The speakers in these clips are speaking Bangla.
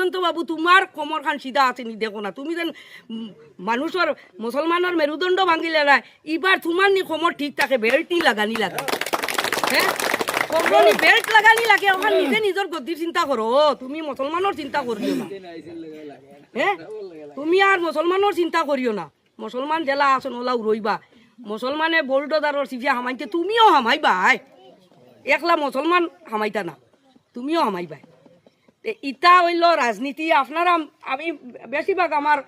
সীমান্ত বাবু তোমার কোমর খান সিধা আছে নি দেখো না তুমি যেন মানুষের মুসলমানের মেরুদণ্ড ভাঙিলে না এবার তোমার নি কোমর ঠিক থাকে বেল্ট নি লাগানি লাগে হ্যাঁ কোমরনি বেল্ট লাগানি লাগে ওখানে নিজে নিজের গতির চিন্তা করো তুমি মুসলমানের চিন্তা করিও না হ্যাঁ তুমি আর মুসলমানের চিন্তা করিও না মুসলমান জেলা আসন ওলা রইবা মুসলমানে বোল্ডদারর চিফিয়া হামাইতে তুমিও হামাইবাই একলা মুসলমান হামাইতা না তুমিও হামাইবাই ইটা হইল রাজনীতি আপনারা আমি বেশিরভাগ আমার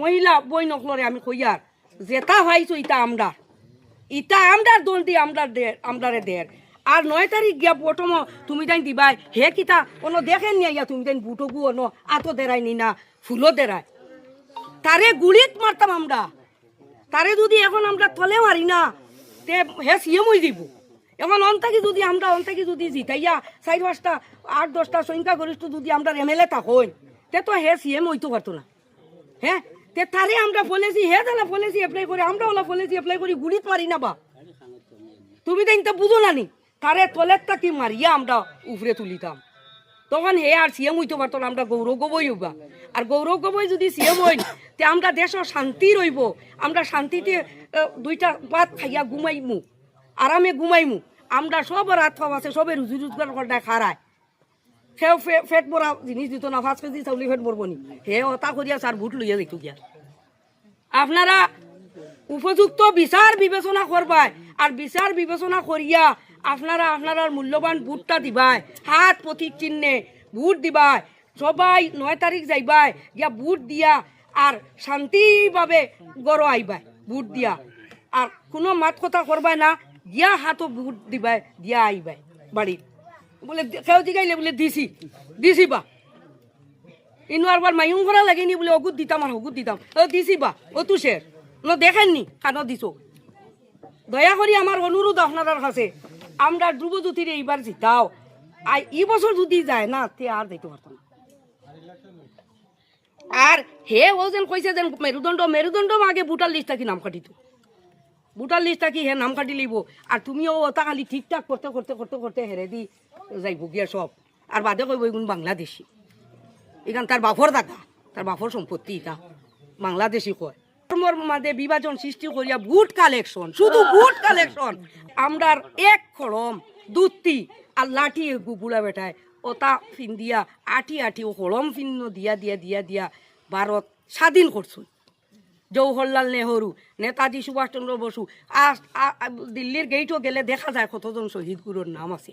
মহিলা বই নকলরে আমি কইয়ার যেটা হয়েছো ইটা আমদার দল দিয়ে আমদারে দের আর 9 তারিখ গিয়া প্রথম তুমি তাই দিবাই হে কিতা কোনো দেখেন নিয়া তুমি তাই বুটবু অনো আতো দেরাই নি না ফুলও দেরাই তারে গুলিত মারতাম আমরা তারে যদি এখন আমরা তলে মারি না তে হে সিএম হয়ে দিব এখন অন্তাকি যদি জিতাইয়া 4-5টা 8-10টা সংখ্যা গরিষ্ঠ যদি আমরা এমএলএ থাকই তে তো হে সিএম হইতে পারতো না হ্যাঁ তে তারে আমরা বলেছি হে তাহলে বলেছি অ্যাপ্লাই করে আমরা ওলা বলেছি অ্যাপ্লাই করি গুলিত মারি না বা তুমি তো ইনটা বুঝো না নি তারে তলের তাকি মারিয়া আমরা উপরে তুলিতাম তখন হে আর সিএম হইতে পারতো না আমরা গৌরব গগৈ হইবা আর গৌরব গগৈ যদি সিএম হই তে আমরা দেশের শান্তি রইব আমরা শান্তিতে 2টা ভাত খাইয়া ঘুমাইমু আরামে ঘুমাইমু আমরা সব রাত খাওয়া আছে সবে রুজি রোজগার করতে খারায় সেও ফেট ভরা জিনিস দিত না 5 কেজি চাউলি ফেট ভরব নি হে হতা করিয়া স্যার ভোট লইয়া যাইতো গিয়া আপনারা উপযুক্ত বিচার বিবেচনা করবাই আর বিচার বিবেচনা করিয়া আপনারা মূল্যবান ভোটটা দিবাই হাত প্রতীক চিহ্নে ভোট দিবাই সবাই 9 তারিখ যাইবাই গিয়া ভোট দিয়া আর শান্তিভাবে গড় আইবাই ভোট দিয়া আর কোনো মাত কথা করবাই না গিয়া হাতও ভোট দিবাই দিয়া আইবাই বাড়ি বলে কেউ জিগাইলে বলে দিছি বা ইনু আরবার মাইং করা লাগেনি বলে অগুত দিতাম আর অগুত দিতাম দিছি বা ও তু শের দেখেননি কানো দিছো দয়া করি আমার অনুরোধ আপনার কাছে আমরা ধ্রুবজ্যোতির এইবার জিতাও আর এই বছর যদি যায় না তে আর যাইতে পারতো না আর হে ও যেন কইছে যেন মেরুদণ্ড আগে ভোটার লিস্ট থাকি নাম কাটিত ভোটার লিস্ট থাকি হে নাম কাটি লইব আর তুমিও ওটা খালি ঠিকঠাক করতে হেরে দি যাইব গিয়া সব আর বাদে কইব এগুন বাংলাদেশি এখান তার বাফর দাদা তার বাফর সম্পত্তি এটা বাংলাদেশি কয় ধর্মর মাঝে বিভাজন সৃষ্টি করিয়া ভোট কালেকশন শুধু ভোট কালেকশন আমরার এক খড়ম দুত্তি আর লাঠি বুড়া বেটায় ওটা ফিন দিয়া আঠি ও হলম ফিন দিয়া ভারত স্বাধীন করছুন জওহরলাল নেহরু নেতাজি সুভাষচন্দ্র বসু দিল্লির গেইটও গেলে দেখা যায় কতজন শহীদ গুরুর নাম আছে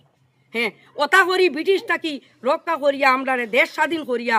হ্যাঁ ওটা করি ব্রিটিশ থাকি রক্ষা করিয়া আমরা দেশ স্বাধীন করিয়া